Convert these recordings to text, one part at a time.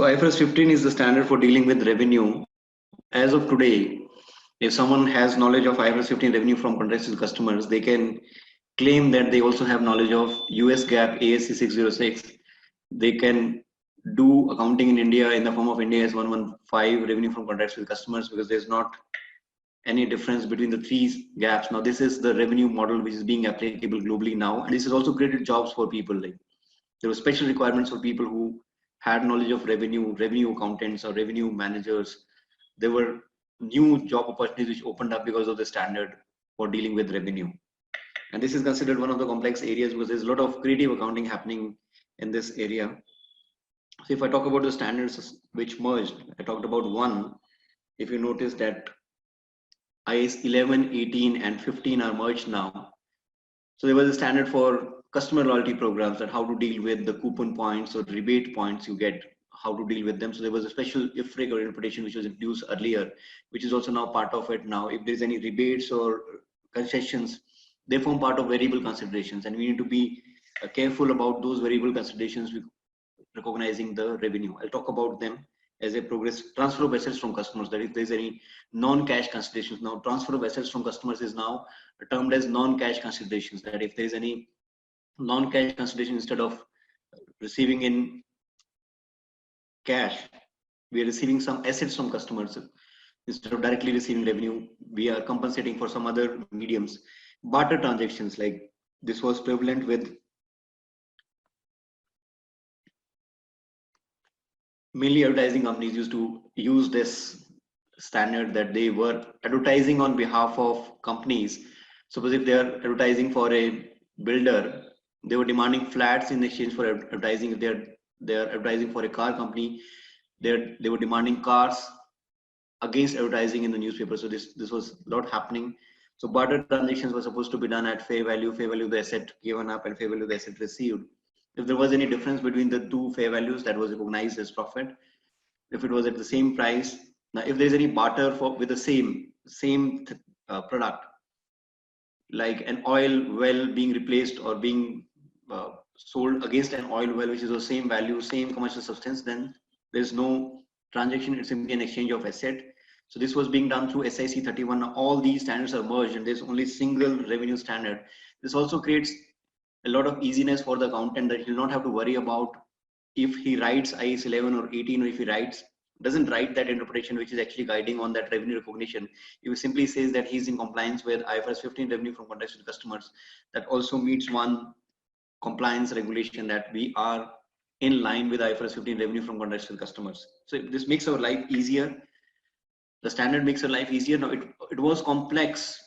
So IFRS 15 is the standard for dealing with revenue. As of today, if someone has knowledge of IFRS 15 revenue from contracts with customers, they can claim that they also have knowledge of US GAAP ASC 606. They can do accounting in India in the form of IndAS 115 revenue from contracts with customers, because there's not any difference between the three gaps. Now this is the revenue model which is being applicable globally now, and this has also created jobs for people. Like there were special requirements for people who had knowledge of revenue accountants or revenue managers. There were new job opportunities which opened up because of the standard for dealing with revenue. And this is considered one of the complex areas because there's a lot of creative accounting happening in this area. So if I talk about the standards which merged, I talked about one. If you notice that IAS 11, 18 and 15 are merged now. So there was a standard for customer loyalty programs, that how to deal with the coupon points or rebate points you get, how to deal with them. So there was a special IFRIC or interpretation which was introduced earlier, which is also now part of it now. If there's any rebates or concessions, they form part of variable considerations, and we need to be careful about those variable considerations with recognizing the revenue. I'll talk about them as a progress. Transfer of assets from customers, that if there's any non-cash considerations. Now transfer of assets from customers is now termed as non-cash considerations, that if there's any non-cash consideration, instead of receiving in cash, we are receiving some assets from customers. Instead of directly receiving revenue, we are compensating for some other mediums. Barter transactions, like this was prevalent with mainly advertising companies used to use this standard, that they were advertising on behalf of companies. Suppose if they are advertising for a builder, they were demanding flats in exchange for advertising. If they are advertising for a car company, they were demanding cars against advertising in the newspaper. So this was a lot happening. So barter transactions were supposed to be done at fair value of the asset given up and fair value of the asset received. If there was any difference between the two fair values, that was recognized as profit. If it was at the same price, now if there's any barter with the same product, like an oil well being replaced or being sold against an oil well which is the same value, same commercial substance, then there's no transaction, it's simply an exchange of asset. So this was being done through SIC 31. Now all these standards are merged and there's only single revenue standard. This also creates a lot of easiness for the accountant, that he'll not have to worry about if he writes IAS 11 or 18, or if he doesn't write that interpretation which is actually guiding on that revenue recognition. He simply says that he's in compliance with IFRS 15 revenue from contracts with customers. That also meets one compliance regulation, that we are in line with IFRS 15 revenue from contracts with customers. So this makes our life easier. The standard makes our life easier. Now it was complex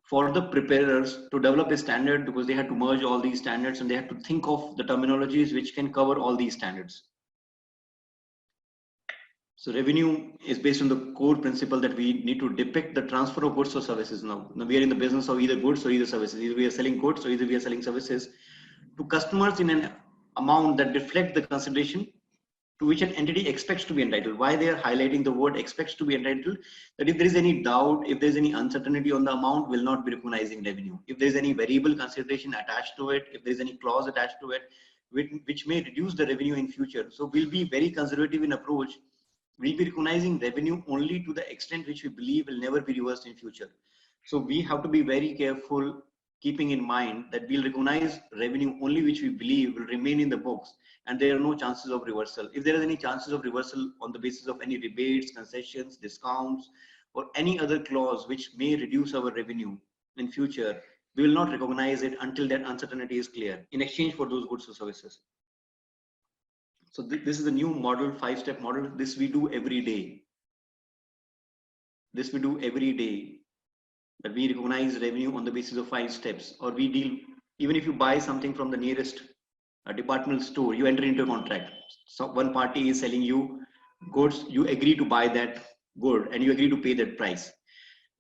for the preparers to develop a standard, because they had to merge all these standards and they had to think of the terminologies which can cover all these standards. So revenue is based on the core principle that we need to depict the transfer of goods or services. Now we are in the business of either goods or either services. Either we are selling goods or either we are selling services to customers in an amount that reflect the consideration to which an entity expects to be entitled. Why they are highlighting the word expects to be entitled? That if there is any doubt, if there is any uncertainty on the amount, will not be recognizing revenue. If there is any variable consideration attached to it, if there is any clause attached to it, which may reduce the revenue in future. So we'll be very conservative in approach. We'll be recognizing revenue only to the extent which we believe will never be reversed in future. So we have to be very careful, keeping in mind that we'll recognize revenue only which we believe will remain in the books, and there are no chances of reversal. If there are any chances of reversal on the basis of any rebates, concessions, discounts, or any other clause which may reduce our revenue in future, we will not recognize it until that uncertainty is clear in exchange for those goods or services. So this is the new model, 5-step model. This we do every day. This we do every day, that we recognize revenue on the basis of 5 steps, or we deal, even if you buy something from the nearest departmental store, you enter into a contract. So one party is selling you goods, you agree to buy that good and you agree to pay that price.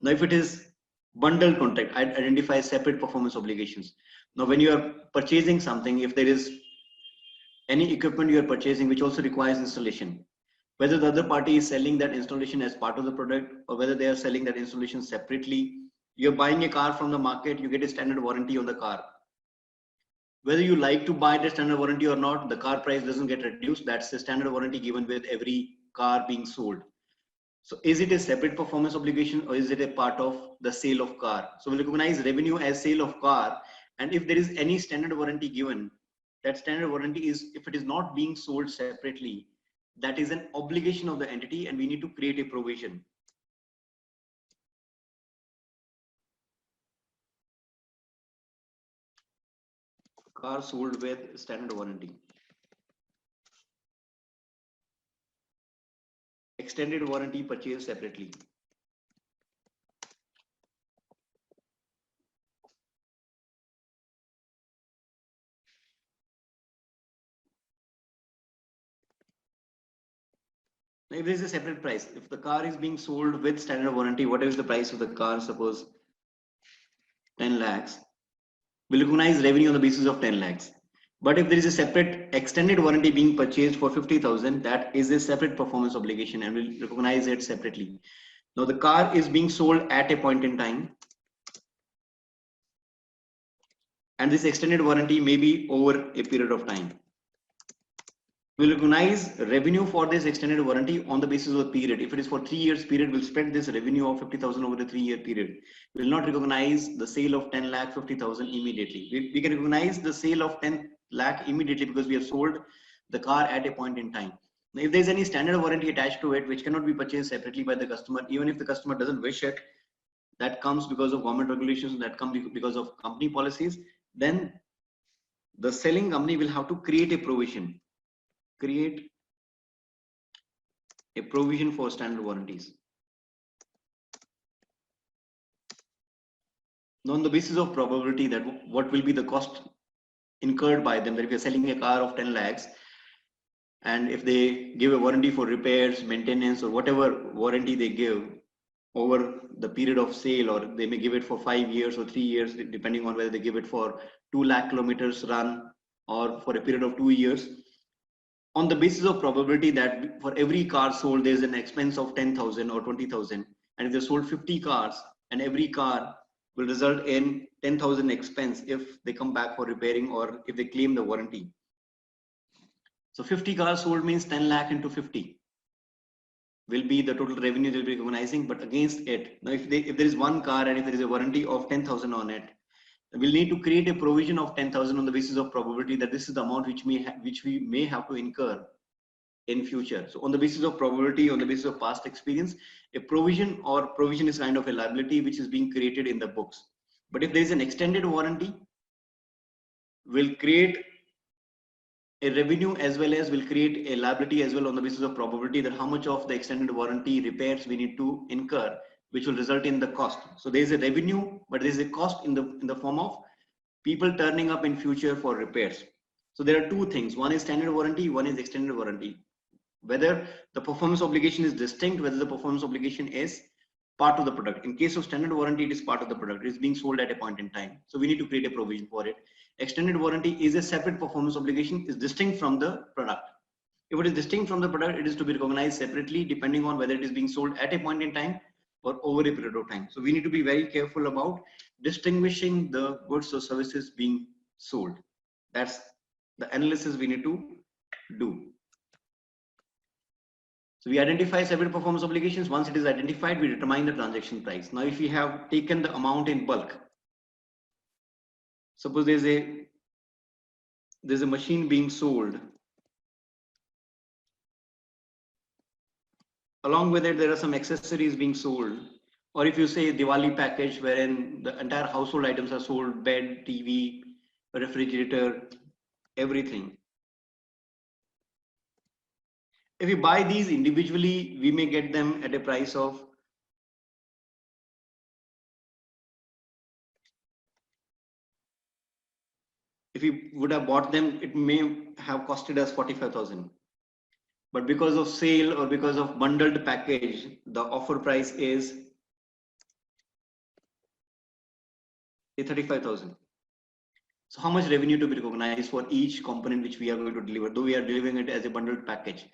Now if it is bundled contract, I identify separate performance obligations. Now when you are purchasing something, if there is any equipment you are purchasing which also requires installation, whether the other party is selling that installation as part of the product or whether they are selling that installation separately. You're buying a car from the market, you get a standard warranty on the car. Whether you like to buy the standard warranty or not, the car price doesn't get reduced. That's the standard warranty given with every car being sold. So is it a separate performance obligation or is it a part of the sale of car? So we'll recognize revenue as sale of car. And if there is any standard warranty given, that standard warranty is, if it is not being sold separately, that is an obligation of the entity and we need to create a provision. Car sold with standard warranty. Extended warranty purchased separately. Now, if there is a separate price, if the car is being sold with standard warranty, what is the price of the car? Suppose 10 lakhs. We'll recognize revenue on the basis of 10 lakhs. But if there is a separate extended warranty being purchased for 50,000, that is a separate performance obligation and we'll recognize it separately. Now the car is being sold at a point in time. And this extended warranty may be over a period of time. We'll recognize revenue for this extended warranty on the basis of the period. If it is for 3 years period, we'll spread this revenue of 50,000 over the 3-year period. We'll not recognize the sale of 10 lakh 50,000 immediately. We can recognize the sale of 10 lakh immediately because we have sold the car at a point in time. Now, if there's any standard warranty attached to it, which cannot be purchased separately by the customer, even if the customer doesn't wish it, that comes because of government regulations, that comes because of company policies, then the selling company will have to create a provision. Create a provision for standard warranties. Now, on the basis of probability that what will be the cost incurred by them, that if you're selling a car of 10 lakhs and if they give a warranty for repairs, maintenance, or whatever warranty they give over the period of sale, or they may give it for 5 years or 3 years, depending on whether they give it for 2 lakh kilometers run or for a period of 2 years. On the basis of probability that for every car sold, there's an expense of 10,000 or 20,000. And if they sold 50 cars and every car will result in 10,000 expense if they come back for repairing or if they claim the warranty. So 50 cars sold means 10 lakh into 50 will be the total revenue they'll be recognizing, but against it. Now, if there is one car and if there is a warranty of 10,000 on it, we'll need to create a provision of 10,000 on the basis of probability that this is the amount which we may have to incur in future. So on the basis of probability, on the basis of past experience, a provision is kind of a liability which is being created in the books. But if there is an extended warranty, we'll create a revenue as well as will create a liability as well on the basis of probability that how much of the extended warranty repairs we need to incur, which will result in the cost. So there is a revenue, but there is a cost in the form of people turning up in future for repairs. So there are two things. One is standard warranty, one is extended warranty. Whether the performance obligation is distinct, whether the performance obligation is part of the product. In case of standard warranty, it is part of the product. It is being sold at a point in time. So we need to create a provision for it. Extended warranty is a separate performance obligation, is distinct from the product. If it is distinct from the product, it is to be recognized separately depending on whether it is being sold at a point in time or over a period of time. So we need to be very careful about distinguishing the goods or services being sold. That's the analysis we need to do. So we identify separate performance obligations. Once it is identified, we determine the transaction price. Now, if we have taken the amount in bulk, suppose there's a machine being sold. Along with it, there are some accessories being sold. Or if you say Diwali package, wherein the entire household items are sold, bed, TV, refrigerator, everything. If we buy these individually, we may get them at a price of if we would have bought them, it may have costed us 45,000. But because of sale or because of bundled package, the offer price is 35,000. So how much revenue to be recognized for each component which we are going to deliver, though we are delivering it as a bundled package.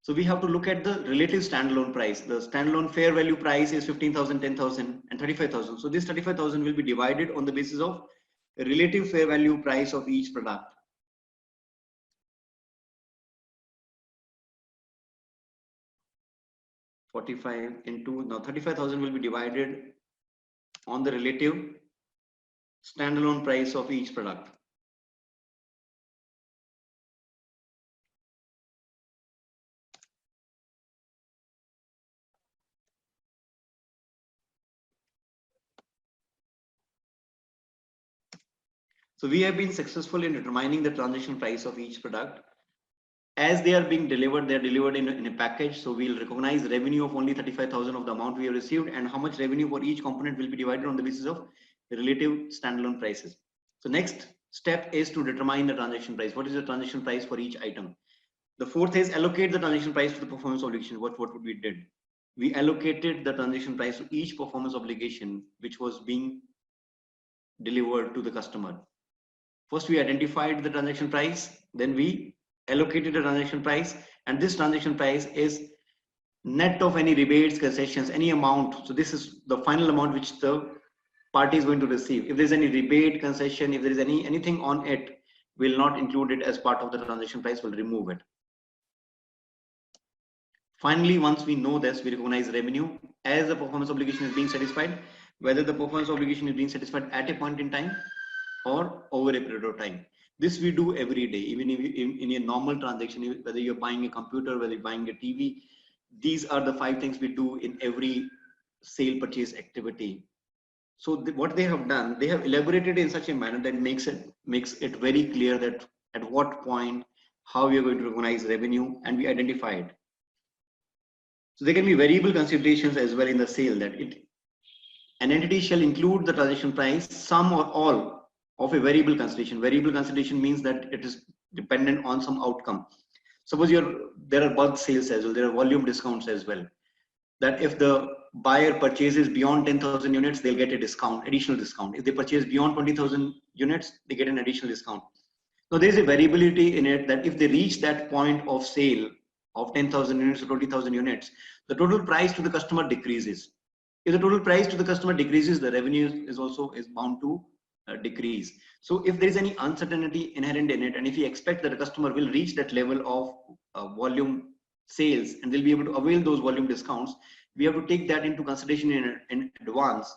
So we have to look at the relative standalone price. The standalone fair value price is 15,000, 10,000 and 35,000. So this 35,000 will be divided on the basis of relative fair value price of each product. Now 35,000 will be divided on the relative standalone price of each product. So we have been successful in determining the transaction price of each product. As they are being delivered, they are delivered in a package. So we'll recognize revenue of only 35,000 of the amount we have received, and how much revenue for each component will be divided on the basis of the relative standalone prices. So next step is to determine the transaction price. What is the transaction price for each item? The fourth is allocate the transaction price to the performance obligation. What we did? We allocated the transaction price to each performance obligation which was being delivered to the customer. First, we identified the transaction price, then we allocated the transaction price, and this transaction price is net of any rebates, concessions, any amount. So this is the final amount which the party is going to receive. If there's any rebate, concession, if there is anything on it, we'll not include it as part of the transaction price, we'll remove it. Finally, once we know this, we recognize revenue as the performance obligation is being satisfied, whether the performance obligation is being satisfied at a point in time or over a period of time. This we do every day, even in a normal transaction, whether you're buying a computer, whether you're buying a TV. These are the 5 things we do in every sale purchase activity. So what they have done, they have elaborated in such a manner that makes it very clear that at what point, how we are going to recognize revenue, and we identify it. So there can be variable considerations as well in the sale, that an entity shall include the transaction price, some or all of a variable consideration. Variable consideration means that it is dependent on some outcome. Suppose there are bulk sales as well, there are volume discounts as well. That if the buyer purchases beyond 10,000 units, they'll get a discount, additional discount. If they purchase beyond 20,000 units, they get an additional discount. Now there's a variability in it that if they reach that point of sale of 10,000 units or 20,000 units, the total price to the customer decreases. If the total price to the customer decreases, the revenue is bound to decrease. So if there is any uncertainty inherent in it, and if you expect that the customer will reach that level of volume sales and they'll be able to avail those volume discounts, we have to take that into consideration in advance,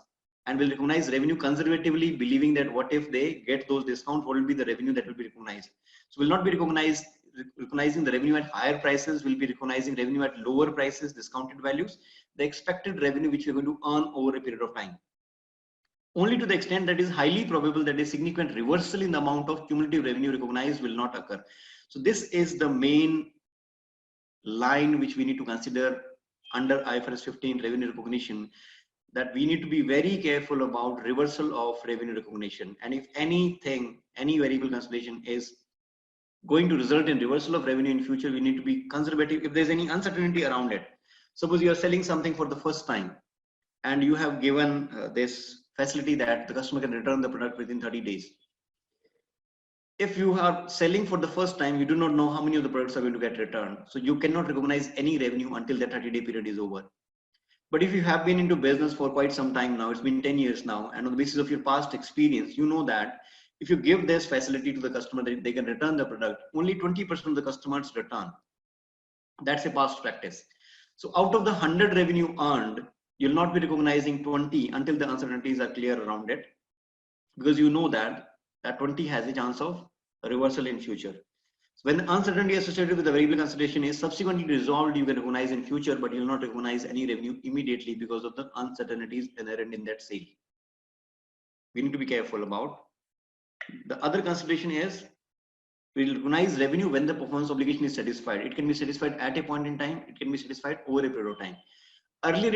and will recognize revenue conservatively, believing that what if they get those discounts, what will be the revenue that will be recognized. So we'll not be recognizing the revenue at higher prices, we'll be recognizing revenue at lower prices, discounted values, the expected revenue which we're going to earn over a period of time. Only to the extent that is highly probable that a significant reversal in the amount of cumulative revenue recognized will not occur. So this is the main line which we need to consider under IFRS 15 revenue recognition, that we need to be very careful about reversal of revenue recognition. And if anything, any variable consideration is going to result in reversal of revenue in future, we need to be conservative if there's any uncertainty around it. Suppose you are selling something for the first time and you have given this facility that the customer can return the product within 30 days. If you are selling for the first time, you do not know how many of the products are going to get returned. So you cannot recognize any revenue until that 30-day period is over. But if you have been into business for quite some time now, it's been 10 years now, and on the basis of your past experience, you know that if you give this facility to the customer, they can return the product, only 20% of the customers return. That's a past practice. So out of the 100 revenue earned, you'll not be recognizing 20 until the uncertainties are clear around it, because you know that 20 has a chance of reversal in future. So when the uncertainty associated with the variable consideration is subsequently resolved, you can recognize in future, but you will not recognize any revenue immediately because of the uncertainties inherent in that sale. We need to be careful about. The other consideration is we will recognize revenue when the performance obligation is satisfied. It can be satisfied at a point in time, it can be satisfied over a period of time. Earlier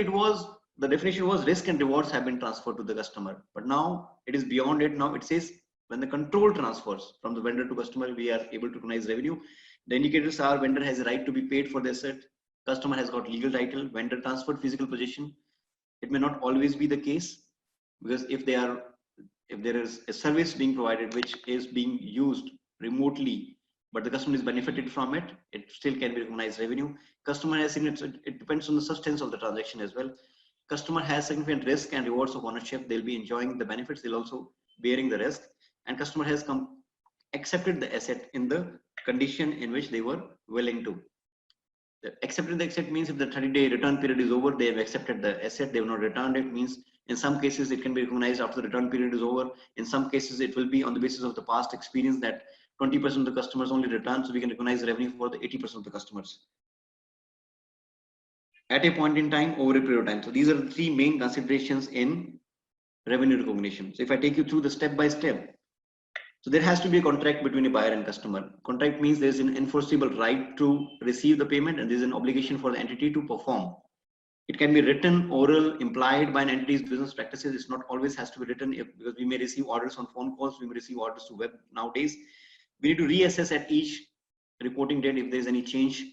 the definition was risk and rewards have been transferred to the customer, but now it is beyond it. Now it says when the control transfers from the vendor to customer, we are able to recognize revenue. The indicators are vendor has a right to be paid for the asset, customer has got legal title, vendor transferred physical possession. It may not always be the case, because if there is a service being provided which is being used remotely, but the customer is benefited from it, it still can be recognized revenue. Customer has it depends on the substance of the transaction as well. Customer has significant risk and rewards of ownership. They'll be enjoying the benefits. They'll also bearing the risk. and customer has accepted the asset in the condition in which they were willing to. Accepted the asset means if the 30-day return period is over, they have accepted the asset, they have not returned it. Means in some cases it can be recognized after the return period is over. In some cases it will be on the basis of the past experience that 20% of the customers only return, so we can recognize revenue for the 80% of the customers at a point in time over a period of time. So these are the three main considerations in revenue recognition. So if I take you through the step by step, so there has to be a contract between a buyer and customer. Contract means there's an enforceable right to receive the payment and there's an obligation for the entity to perform. It can be written, oral, implied by an entity's business practices. It's not always has to be written because we may receive orders on phone calls, we may receive orders to web nowadays. We need to reassess at each reporting date if there's any change.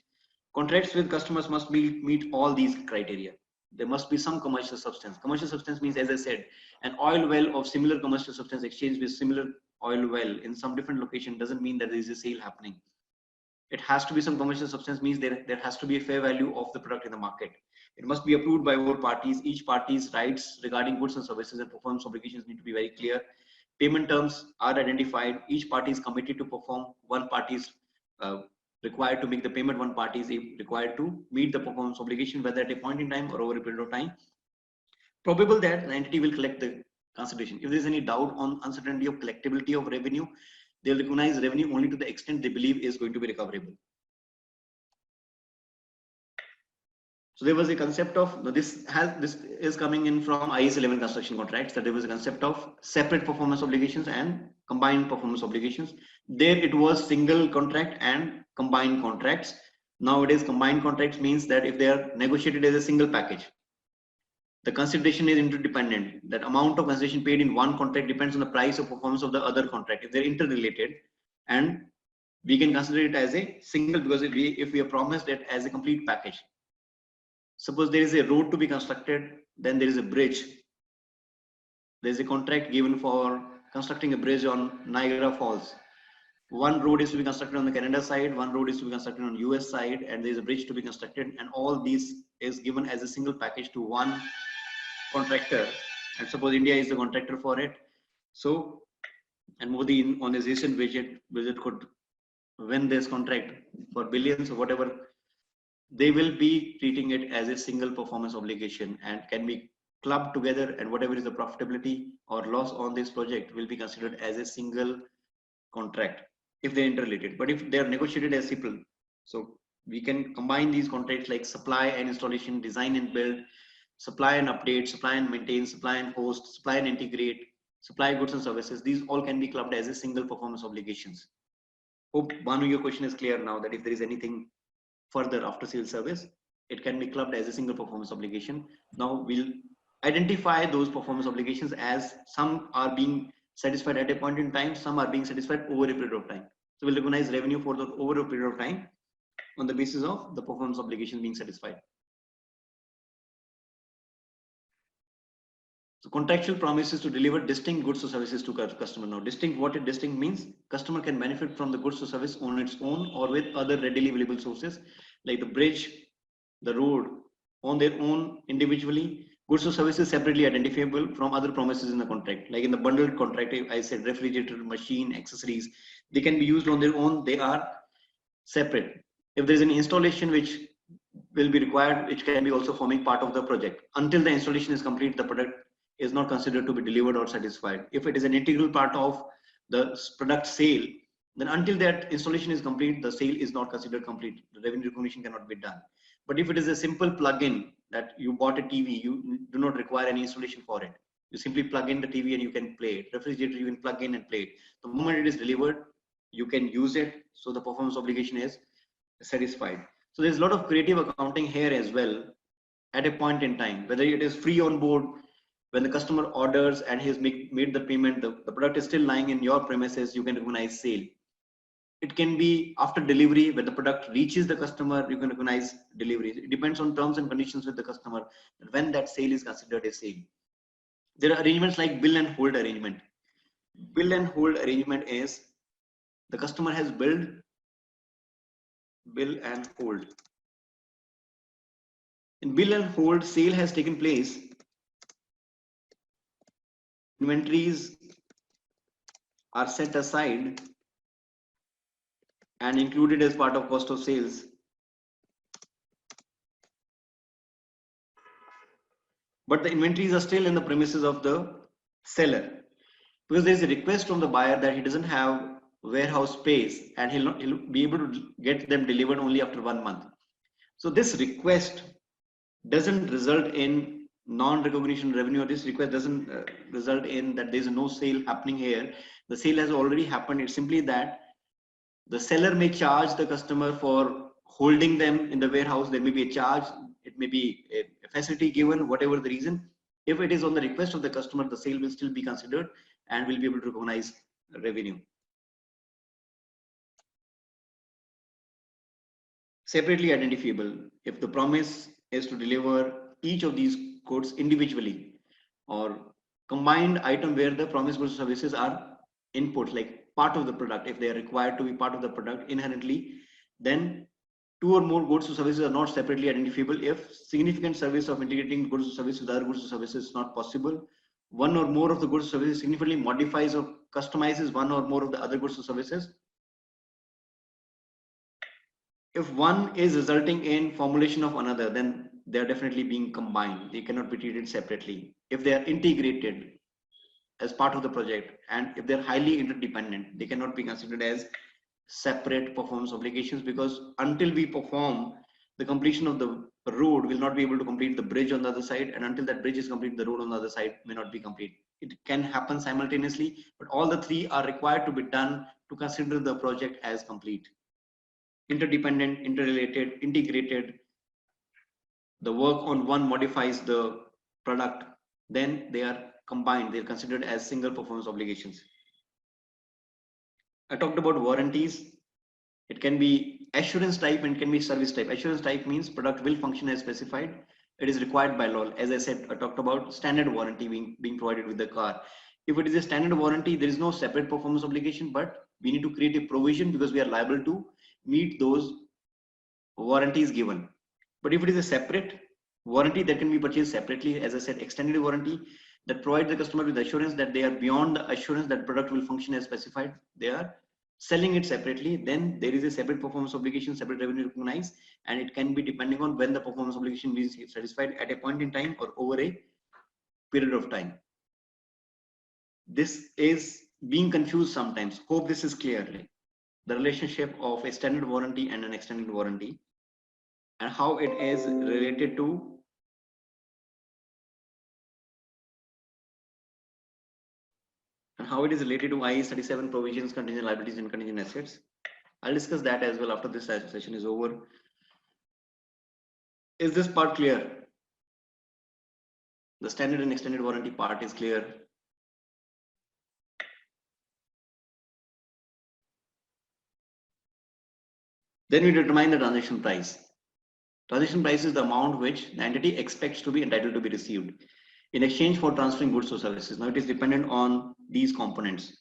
Contracts with customers must meet all these criteria. There must be some commercial substance. Commercial substance means, as I said, an oil well of similar commercial substance exchanged with similar oil well in some different location doesn't mean that there is a sale happening. It has to be some commercial substance means there has to be a fair value of the product in the market. It must be approved by all parties. Each party's rights regarding goods and services and performance obligations need to be very clear. Payment terms are identified. Each party is committed to perform. One party is required to make the payment. One party is required to meet the performance obligation, whether at a point in time or over a period of time. Probable that the entity will collect the consideration. If there is any doubt on uncertainty of collectability of revenue, they will recognize revenue only to the extent they believe is going to be recoverable. So there was a concept of this is coming in from IS 11 construction contracts, that there was a concept of separate performance obligations and combined performance obligations. There it was single contract and combined contracts. Nowadays combined contracts means that if they are negotiated as a single package, the consideration is interdependent. That amount of consideration paid in one contract depends on the price or performance of the other contract if they're interrelated, and we can consider it as a single because if we are promised it as a complete package. Suppose there is a road to be constructed, then there is a bridge. There is a contract given for constructing a bridge on Niagara Falls. One road is to be constructed on the Canada side, one road is to be constructed on US side, and there is a bridge to be constructed, and all these is given as a single package to one contractor. And suppose India is the contractor for it. So, and Modi on his recent visit could win this contract for billions or whatever. They will be treating it as a single performance obligation and can be clubbed together, and whatever is the profitability or loss on this project will be considered as a single contract if they're interrelated. But if they are negotiated as simple, so we can combine these contracts like supply and installation, design and build, supply and update, supply and maintain, supply and host, supply and integrate, supply goods and services. These all can be clubbed as a single performance obligations. Hope Banu, your question is clear now, that if there is anything further after sales service, it can be clubbed as a single performance obligation. Now we'll identify those performance obligations as some are being satisfied at a point in time, some are being satisfied over a period of time. So we'll recognize revenue for the over a period of time on the basis of the performance obligation being satisfied. So contractual promises to deliver distinct goods or services to customer. Now distinct, what it distinct means, customer can benefit from the goods or service on its own or with other readily available sources like the bridge, the road on their own individually, goods or services separately identifiable from other promises in the contract. Like in the bundled contract, I said refrigerator, machine, accessories, they can be used on their own, they are separate. If there is an installation which will be required, which can be also forming part of the project. Until the installation is complete, the product is not considered to be delivered or satisfied. If it is an integral part of the product sale, then until that installation is complete, the sale is not considered complete. The revenue recognition cannot be done. But if it is a simple plug-in that you bought a TV, you do not require any installation for it. You simply plug in the TV and you can play it. Refrigerator, you can plug in and play it. The moment it is delivered, you can use it. So the performance obligation is satisfied. So there's a lot of creative accounting here as well at a point in time, whether it is free on board, when the customer orders and he has made the payment, the product is still lying in your premises, you can recognize sale. It can be after delivery, when the product reaches the customer, you can recognize delivery. It depends on terms and conditions with the customer, when that sale is considered a sale. There are arrangements like bill and hold arrangement. Bill and hold arrangement is the customer has billed, bill and hold. In bill and hold, sale has taken place. Inventories are set aside and included as part of cost of sales, but the inventories are still in the premises of the seller, because there is a request from the buyer that he doesn't have warehouse space and he'll be able to get them delivered only after 1 month. So this request doesn't result in non-recognition revenue, or this request doesn't result in that there's no sale happening here. The sale has already happened. It's simply that the seller may charge the customer for holding them in the warehouse. There may be a charge, it may be a facility given, whatever the reason. If it is on the request of the customer, the sale will still be considered and will be able to recognize revenue. Separately identifiable, if the promise is to deliver each of these goods individually, or combined item where the promised goods services are input, like part of the product, if they are required to be part of the product inherently, then two or more goods or services are not separately identifiable. If significant service of integrating goods or services with other goods or services is not possible, one or more of the goods or services significantly modifies or customizes one or more of the other goods or services. If one is resulting in formulation of another, then they are definitely being combined. They cannot be treated separately. If they are integrated as part of the project, and if they're highly interdependent, they cannot be considered as separate performance obligations, because until we perform the completion of the road, we'll not be able to complete the bridge on the other side, and until that bridge is complete, the road on the other side may not be complete. It can happen simultaneously, but all the three are required to be done to consider the project as complete. Interdependent, interrelated, integrated. The work on one modifies the product, then they are combined. They're considered as single performance obligations. I talked about warranties. It can be assurance type and can be service type. Assurance type means product will function as specified. It is required by law. As I said, I talked about standard warranty being provided with the car. If it is a standard warranty, there is no separate performance obligation, but we need to create a provision because we are liable to meet those warranties given. But if it is a separate warranty that can be purchased separately, as I said, extended warranty that provides the customer with assurance that they are beyond the assurance that product will function as specified, they are selling it separately, then there is a separate performance obligation, separate revenue recognized, and it can be depending on when the performance obligation is satisfied, at a point in time or over a period of time. This is being confused sometimes. Hope this is clear. The relationship of a standard warranty and an extended warranty, and how it is related to IAS 37 provisions, contingent liabilities and contingent assets. I'll discuss that as well after this session is over. Is this part clear? The standard and extended warranty part is clear. Then we determine the transaction price. Transaction price is the amount which the entity expects to be entitled to be received in exchange for transferring goods or services. Now it is dependent on these components.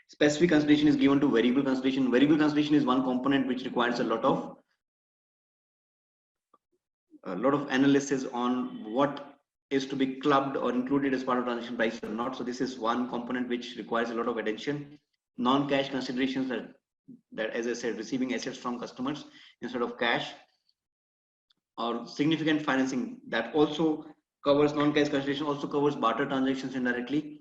Specific consideration is given to variable consideration. Variable consideration is one component which requires a lot of analysis on what is to be clubbed or included as part of transaction price or not. So this is one component which requires a lot of attention. Non-cash considerations that, as I said, receiving assets from customers instead of cash, or significant financing, that also covers non-cash consideration, also covers barter transactions indirectly.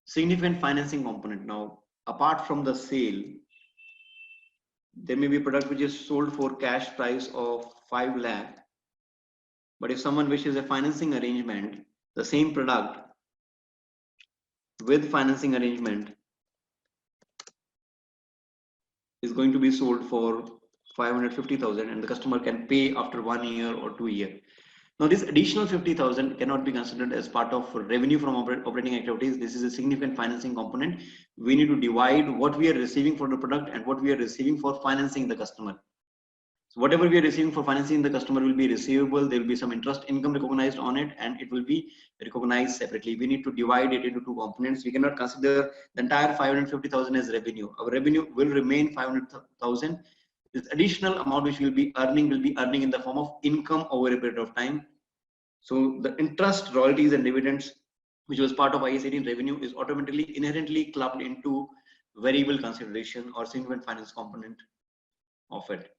Significant financing component. Now, apart from the sale, there may be a product which is sold for cash price of 5 lakh, but if someone wishes a financing arrangement, the same product with financing arrangement is going to be sold for 550,000, and the customer can pay after 1 year or 2 years. Now this additional 50,000 cannot be considered as part of revenue from operating activities. This is a significant financing component. We need to divide what we are receiving for the product and what we are receiving for financing the customer. So whatever we are receiving for financing the customer will be receivable. There will be some interest income recognized on it, and it will be recognized separately. We need to divide it into two components. We cannot consider the entire 550,000 as revenue. Our revenue will remain 500,000. This additional amount which will be earning in the form of income over a period of time. So the interest, royalties and dividends, which was part of IAS 18 revenue, is automatically inherently clubbed into variable consideration or significant finance component of it.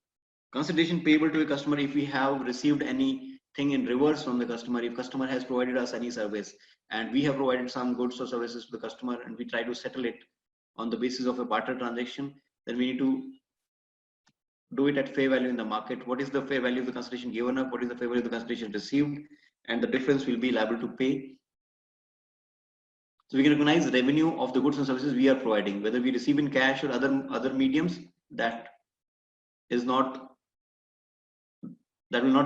Consideration payable to a customer if we have received anything in reverse from the customer, if customer has provided us any service and we have provided some goods or services to the customer and we try to settle it on the basis of a barter transaction, then we need to do it at fair value in the market. What is the fair value of the consideration given up? What is the fair value of the consideration received? And the difference will be liable to pay. So we can recognize the revenue of the goods and services we are providing, whether we receive in cash or other mediums. That will not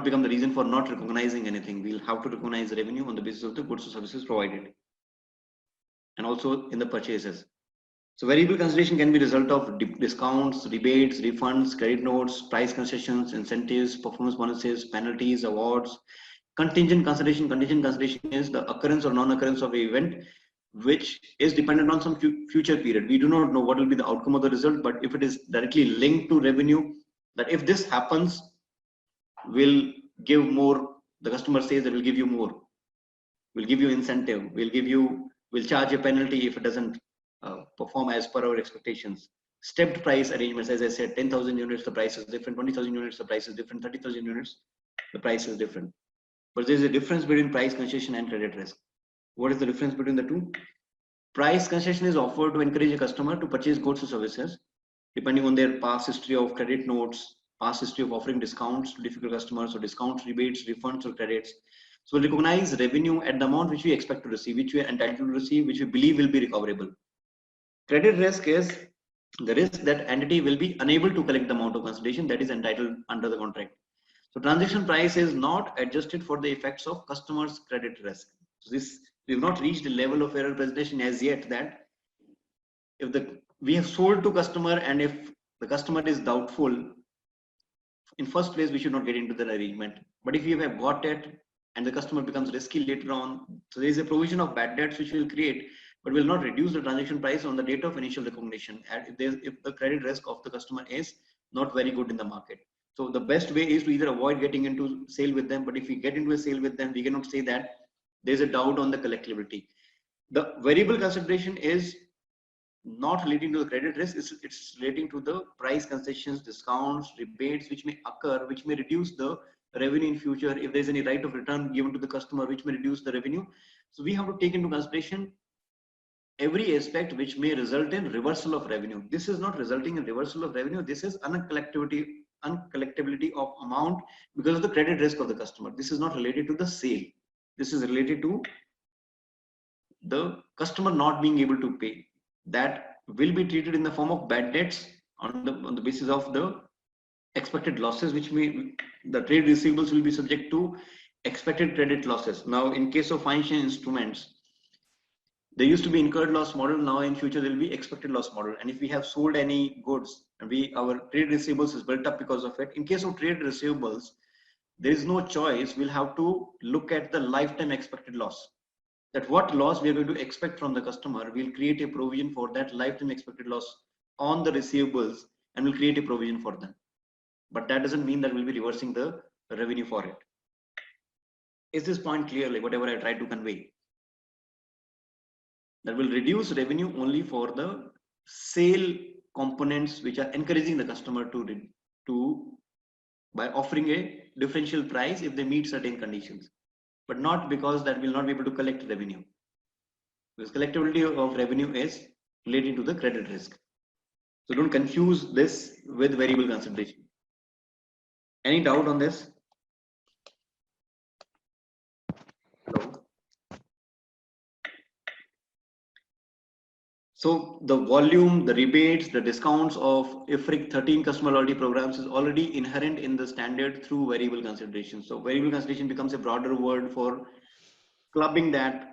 become the reason for not recognizing anything. We'll have to recognize the revenue on the basis of the goods or services provided, and also in the purchases. So variable consideration can be result of discounts, rebates, refunds, credit notes, price concessions, incentives, performance bonuses, penalties, awards. Contingent consideration is the occurrence or non-occurrence of an event which is dependent on some future period. We do not know what will be the outcome of the result, but if it is directly linked to revenue, that if this happens, will give more. The customer says that we'll give you more, we'll give you incentive, we'll charge a penalty if it doesn't perform as per our expectations. Stepped price arrangements, as I said, 10,000 units the price is different, 20,000 units the price is different, 30,000 units the price is different. But there's a difference between price concession and credit risk. What is the difference between the two? Price concession is offered to encourage a customer to purchase goods or services depending on their past history of credit notes, past history of offering discounts to difficult customers, or discounts, rebates, refunds, or credits. So we'll recognize revenue at the amount which we expect to receive, which we are entitled to receive, which we believe will be recoverable. Credit risk is the risk that entity will be unable to collect the amount of consideration that is entitled under the contract. So transaction price is not adjusted for the effects of customer's credit risk. So this, we have not reached the level of error presentation as yet that if we have sold to customer and if the customer is doubtful, in first place we should not get into the arrangement. But if you have got it and the customer becomes risky later on, so there is a provision of bad debts which will create, but will not reduce the transaction price on the date of initial recognition, and if the credit risk of the customer is not very good in the market. So the best way is to either avoid getting into sale with them, but if we get into a sale with them, we cannot say that there's a doubt on the collectability. The variable consideration is not relating to the credit risk, it's relating to the price concessions, discounts, rebates which may occur, which may reduce the revenue in future. If there's any right of return given to the customer which may reduce the revenue, so we have to take into consideration every aspect which may result in reversal of revenue. This is not resulting in reversal of revenue, this is uncollectability of amount because of the credit risk of the customer. This is not related to the sale, this is related to the customer not being able to pay. That will be treated in the form of bad debts on the basis of the expected losses, which may, the trade receivables will be subject to expected credit losses. Now in case of financial instruments, there used to be incurred loss model, now in future there will be expected loss model. And if we have sold any goods and our trade receivables is built up because of it, in case of trade receivables, there is no choice, we'll have to look at the lifetime expected loss. That what loss we are going to expect from the customer, we'll create a provision for that lifetime expected loss on the receivables and we'll create a provision for them. But that doesn't mean that we'll be reversing the revenue for it. Is this point clear, like whatever I tried to convey? That will reduce revenue only for the sale components which are encouraging the customer to by offering a differential price if they meet certain conditions, but not because that will not be able to collect revenue, because collectability of revenue is related to the credit risk. So don't confuse this with variable consideration. Any doubt on this? Hello? So the volume, the rebates, the discounts of IFRIC 13 customer loyalty programs is already inherent in the standard through variable consideration. So variable consideration becomes a broader word for clubbing that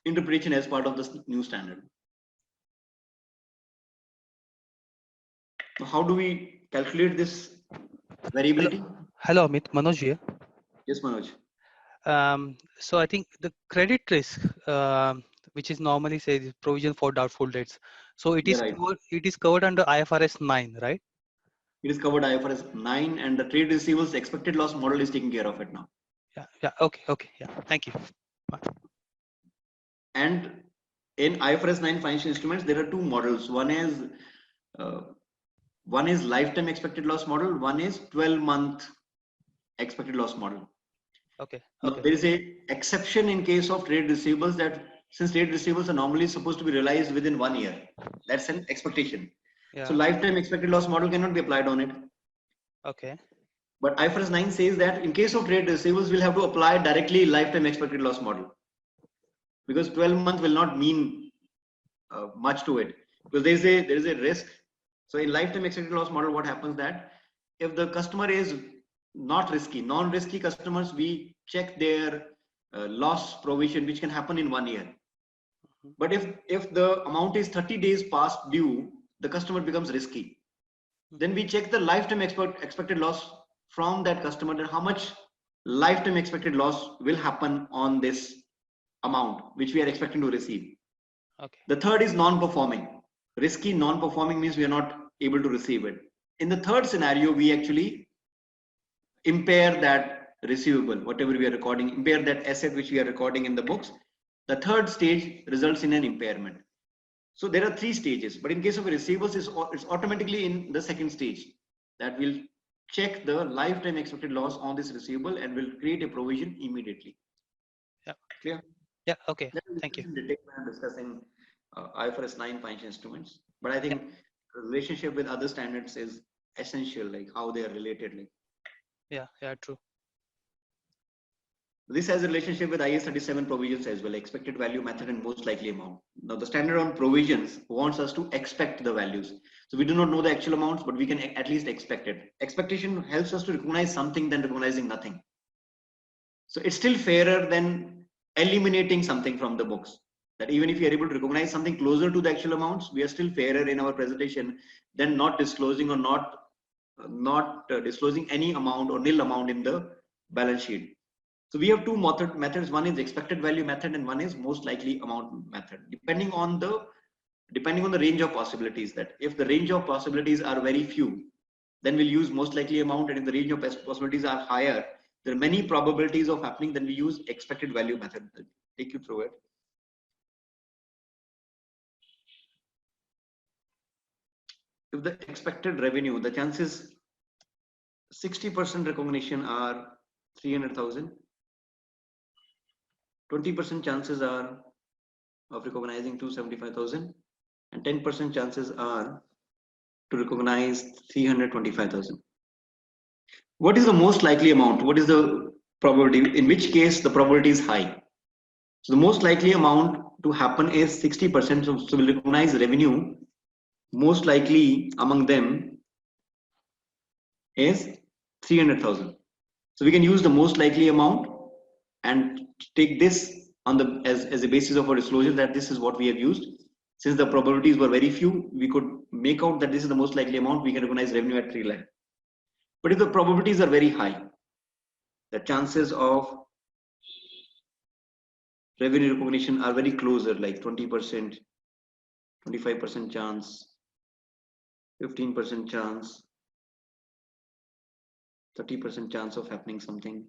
interpretation as part of the new standard. So how do we calculate this variability? Hello Amit, Manoj here. Yes, Manoj. So I think the credit risk, which is normally says provision for doubtful debts. So it is right. It is covered under IFRS 9, right? It is covered IFRS 9, and the trade receivables expected loss model is taking care of it now. Yeah. Okay. Yeah. Thank you. And in IFRS 9 financial instruments, there are two models. One is lifetime expected loss model. One is 12-month expected loss model. Okay. Now, Okay. there is a exception in case of trade receivables, that since trade receivables are normally supposed to be realized within 1 year, that's an expectation. So Yeah. lifetime expected loss model cannot be applied on it. Okay. But IFRS 9 says that in case of trade receivables, we'll have to apply directly lifetime expected loss model, because 12 months will not mean much to it, because there is a risk. So in lifetime expected loss model, what happens that if the customer is not risky, non-risky customers, we check their loss provision, which can happen in 1 year. But if the amount is 30 days past due, the customer becomes risky. Then we check the lifetime expected loss from that customer, that how much lifetime expected loss will happen on this amount which we are expecting to receive. Okay. The third is non-performing. Risky non-performing means we are not able to receive it. In the third scenario, we actually impair that receivable, whatever we are recording, impair that asset which we are recording in the books. The third stage results in an impairment. So there are three stages, but in case of receivables, it's automatically in the second stage, that will check the lifetime expected loss on this receivable and will create a provision immediately. Yeah. Clear? Yeah. Okay. Thank you. In detail, I'm discussing IFRS 9 financial instruments, but I think the relationship with other standards is essential, like how they are related. Like, Yeah. Yeah. True. this has a relationship with IAS 37 provisions as well, expected value method and most likely amount. Now the standard on provisions wants us to expect the values. So we do not know the actual amounts, but we can at least expect it. Expectation helps us to recognize something than recognizing nothing. So it's still fairer than eliminating something from the books. That even if you are able to recognize something closer to the actual amounts, we are still fairer in our presentation than not disclosing or not disclosing any amount or nil amount in the balance sheet. So we have two methods. One is expected value method and one is most likely amount method. Depending on the range of possibilities, that if the range of possibilities are very few, then we'll use most likely amount, and if the range of possibilities are higher, there are many probabilities of happening, then we use expected value method. I'll take you through it. If the expected revenue, the chances 60% recognition are 300,000. 20% chances are of recognizing 275,000, and 10% chances are to recognize 325,000. What is the most likely amount? What is the probability? In which case the probability is high? So the most likely amount to happen is 60%. So we'll recognize revenue. Most likely among them is 300,000. So we can use the most likely amount and take this on the as a basis of our disclosure, that this is what we have used. Since the probabilities were very few, we could make out that this is the most likely amount. We can recognize revenue at 3 lakh. But if the probabilities are very high, the chances of revenue recognition are very closer, like 20%, 25% chance, 15% chance, 30% chance of happening something.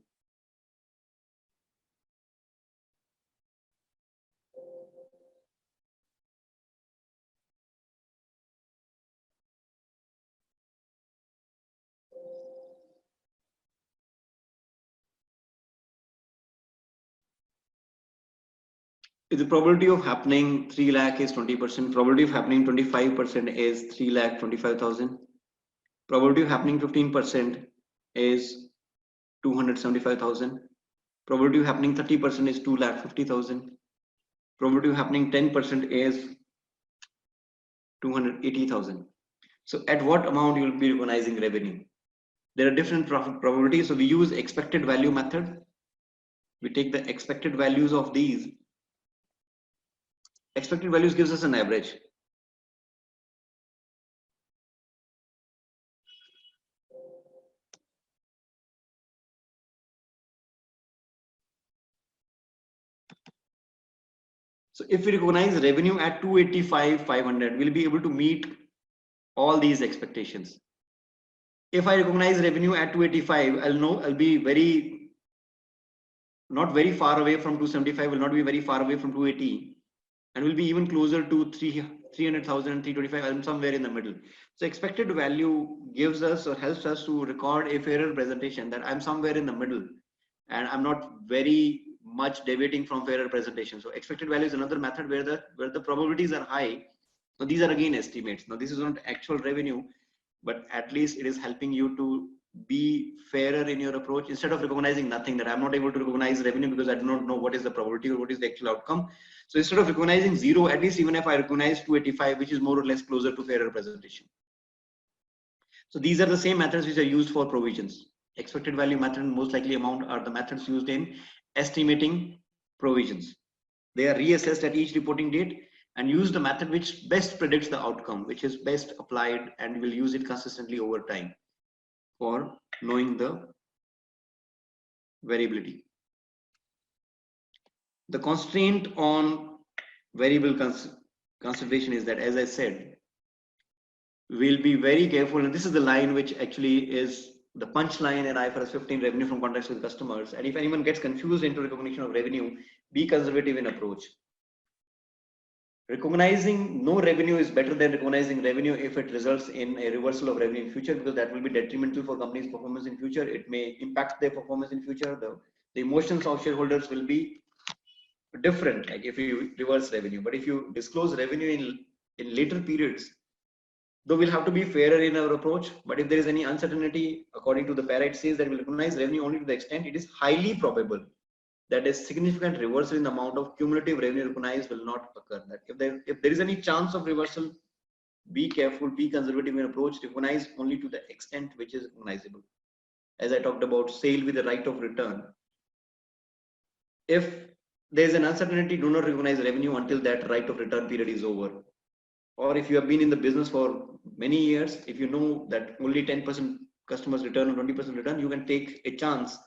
If the probability of happening 3 lakh is 20%, probability of happening 25% is 3 lakh 25,000. Probability of happening 15% is 275,000. Probability of happening 30% is 2 lakh 50,000. Probability of happening 10% is 280,000. So at what amount you will be recognizing revenue? There are different probabilities. So we use expected value method. We take the expected values of these. Expected values gives us an average. So if we recognize revenue at 285,500, we'll be able to meet all these expectations. If I recognize revenue at 285, I'll be not very far away from 275, will not be very far away from 280. and will be even closer to 300,000, 325, and somewhere in the middle. So expected value gives us or helps us to record a fairer presentation that I'm somewhere in the middle and I'm not very much deviating from fairer presentation. So expected value is another method where the probabilities are high. Now these are again estimates. Now this is not actual revenue, but at least it is helping you to be fairer in your approach instead of recognizing nothing, that I'm not able to recognize revenue because I do not know what is the probability or what is the actual outcome. So instead of recognizing zero, at least even if I recognize 285, which is more or less closer to fairer presentation. So these are the same methods which are used for provisions. Expected value method and most likely amount are the methods used in estimating provisions. They are reassessed at each reporting date and use the method which best predicts the outcome, which is best applied, and will use it consistently over time for knowing the variability. The constraint on variable consideration is that, as I said, we'll be very careful, and this is the line which actually is the punchline in IFRS 15 revenue from contracts with customers. And if anyone gets confused into recognition of revenue, be conservative in approach. Recognizing no revenue is better than recognizing revenue if it results in a reversal of revenue in future, because that will be detrimental for company's performance in future. It may impact their performance in future. The emotions of shareholders will be different, like if you reverse revenue. But if you disclose revenue in later periods, though we'll have to be fairer in our approach, but if there is any uncertainty, according to the para, it says that we'll recognize revenue only to the extent it is highly probable that a significant reversal in the amount of cumulative revenue recognized will not occur. That if there is any chance of reversal, be careful, be conservative in approach, recognize only to the extent which is recognizable. As I talked about sale with the right of return, if there is an uncertainty, do not recognize revenue until that right of return period is over. Or if you have been in the business for many years, if you know that only 10% customers return or 20% return, you can take a chance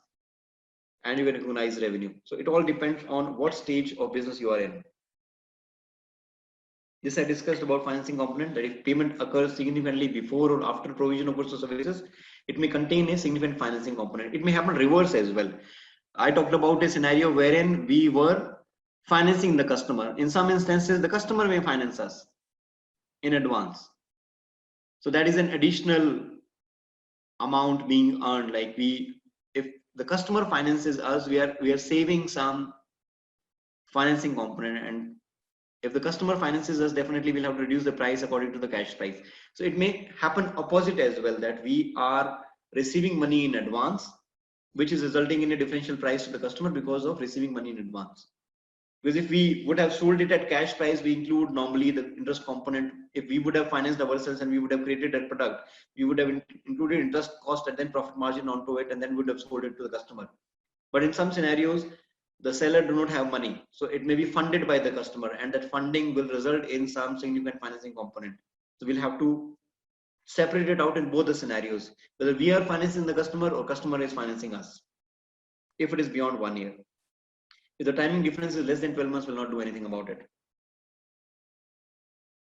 and you can recognize revenue. So it all depends on what stage of business you are in. This I discussed about financing component, that if payment occurs significantly before or after provision of goods or services, it may contain a significant financing component. It may happen reverse as well. I talked about a scenario wherein we were financing the customer. In some instances, the customer may finance us in advance. So that is an additional amount being earned. Like if the customer finances us, we are saving some financing component, and if the customer finances us, definitely we'll have to reduce the price according to the cash price. So it may happen opposite as well, that we are receiving money in advance, which is resulting in a differential price to the customer because of receiving money in advance. Because if we would have sold it at cash price, we include normally the interest component. If we would have financed ourselves and we would have created that product, we would have included interest cost and then profit margin onto it, and then would have sold it to the customer. But in some scenarios, the seller do not have money, so it may be funded by the customer, and that funding will result in some significant financing component. So we'll have to separate it out in both the scenarios, whether we are financing the customer or customer is financing us, if it is beyond 1 year. If the timing difference is less than 12 months, will not do anything about it.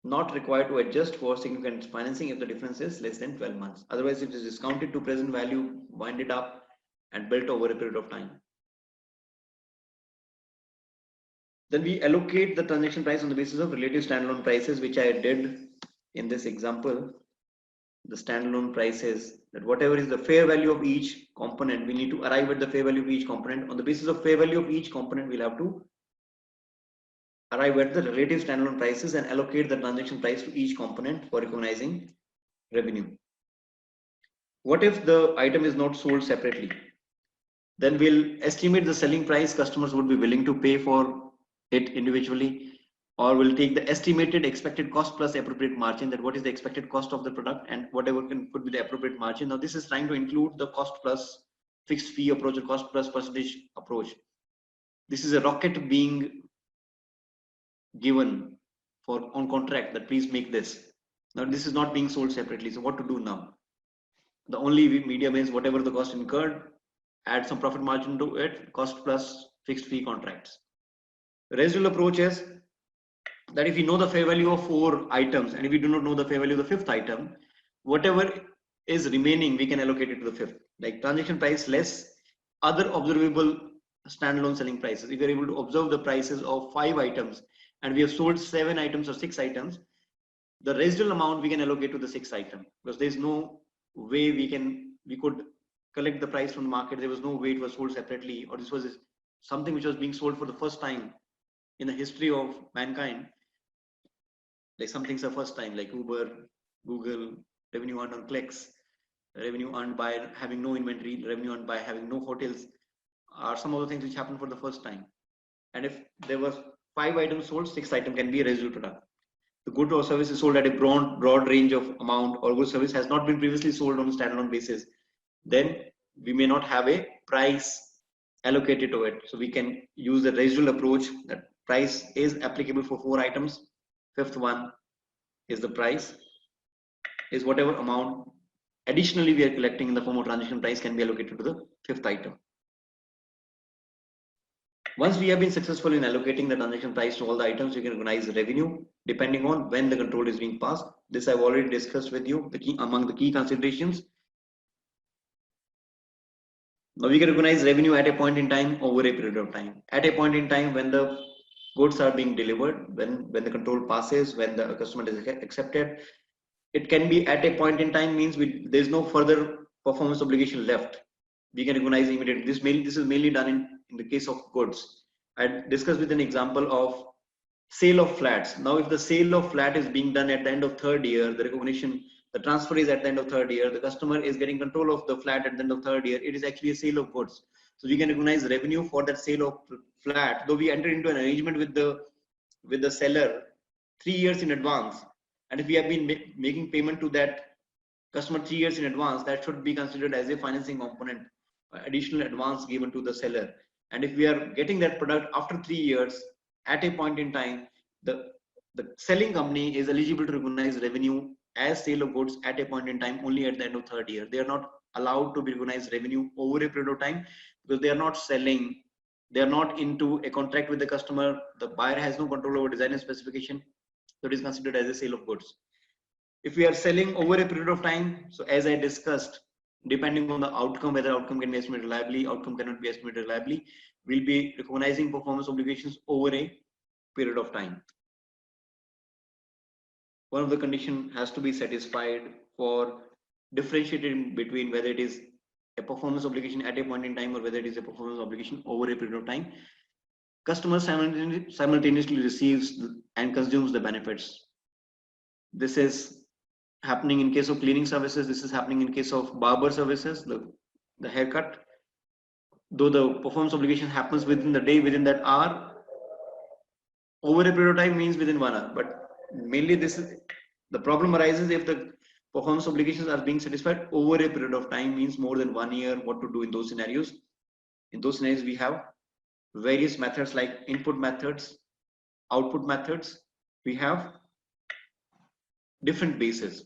Not required to adjust for significant financing if the difference is less than 12 months. Otherwise, if it is discounted to present value, wind it up and built over a period of time. Then we allocate the transaction price on the basis of relative standalone prices, which I did in this example. The standalone prices, that whatever is the fair value of each component, we need to arrive at the fair value of each component. On the basis of fair value of each component, we'll have to arrive at the relative standalone prices and allocate the transaction price to each component for recognizing revenue. What if the item is not sold separately? Then we'll estimate the selling price customers would be willing to pay for it individually, or we'll take the estimated expected cost plus appropriate margin, that what is the expected cost of the product and whatever could be the appropriate margin. Now this is trying to include the cost plus fixed fee approach or cost plus percentage approach. This is a rocket being given for on contract that please make this. Now this is not being sold separately, so what to do now? The only medium is whatever the cost incurred, add some profit margin to it, cost plus fixed fee contracts. The residual approach is that if we know the fair value of 4 items and if we do not know the fair value of the 5th item, whatever is remaining, we can allocate it to the 5th, like transaction price less other observable standalone selling prices. If you're able to observe the prices of 5 items and we have sold 7 items or 6 items, the residual amount we can allocate to the 6th item, because there's no way we could collect the price from the market. There was no way it was sold separately, or this was something which was being sold for the first time in the history of mankind. Like some things are first time, like Uber, Google, revenue earned on clicks, revenue earned by having no inventory, revenue earned by having no hotels, are some of the things which happen for the first time. And if there was 5 items sold, 6th item can be a residual product. The good or service is sold at a broad range of amount, or good service has not been previously sold on a standalone basis, then we may not have a price allocated to it. So we can use the residual approach, that price is applicable for 4 items. 5th one is the price, is whatever amount additionally we are collecting in the form of transaction price can be allocated to the 5th item. Once we have been successful in allocating the transaction price to all the items, we can recognize the revenue depending on when the control is being passed. This I've already discussed with you, among the key considerations. Now we can recognize revenue at a point in time over a period of time. At a point in time when the goods are being delivered, when the control passes, when the customer is accepted, it can be at a point in time means there's no further performance obligation left. We can recognize immediately. This is mainly done in the case of goods. I discussed with an example of sale of flats. Now, if the sale of flat is being done at the end of 3rd year, the recognition, the transfer is at the end of 3rd year, the customer is getting control of the flat at the end of 3rd year, it is actually a sale of goods. So we can recognize revenue for that sale of flat, though we enter into an arrangement with the seller 3 years in advance. And if we have been making payment to that customer 3 years in advance, that should be considered as a financing component, additional advance given to the seller. And if we are getting that product after 3 years, at a point in time, the selling company is eligible to recognize revenue as sale of goods at a point in time only at the end of 3rd year. They are not allowed to be recognized revenue over a period of time, because they are not selling, they are not into a contract with the customer. The buyer has no control over design and specification, so it is considered as a sale of goods. If we are selling over a period of time, so as I discussed, depending on the outcome, whether outcome can be estimated reliably, outcome cannot be estimated reliably, we'll be recognizing performance obligations over a period of time. One of the conditions has to be satisfied for differentiating between whether it is a performance obligation at a point in time or whether it is a performance obligation over a period of time. Customer simultaneously receives and consumes the benefits. This is happening in case of cleaning services. This is happening in case of barber services, the haircut. Though the performance obligation happens within the day, within that hour, over a period of time means within 1 hour. But mainly the problem arises if the performance obligations are being satisfied over a period of time, means more than 1 year. What to do in those scenarios? In those scenarios, we have various methods like input methods, output methods. We have different bases.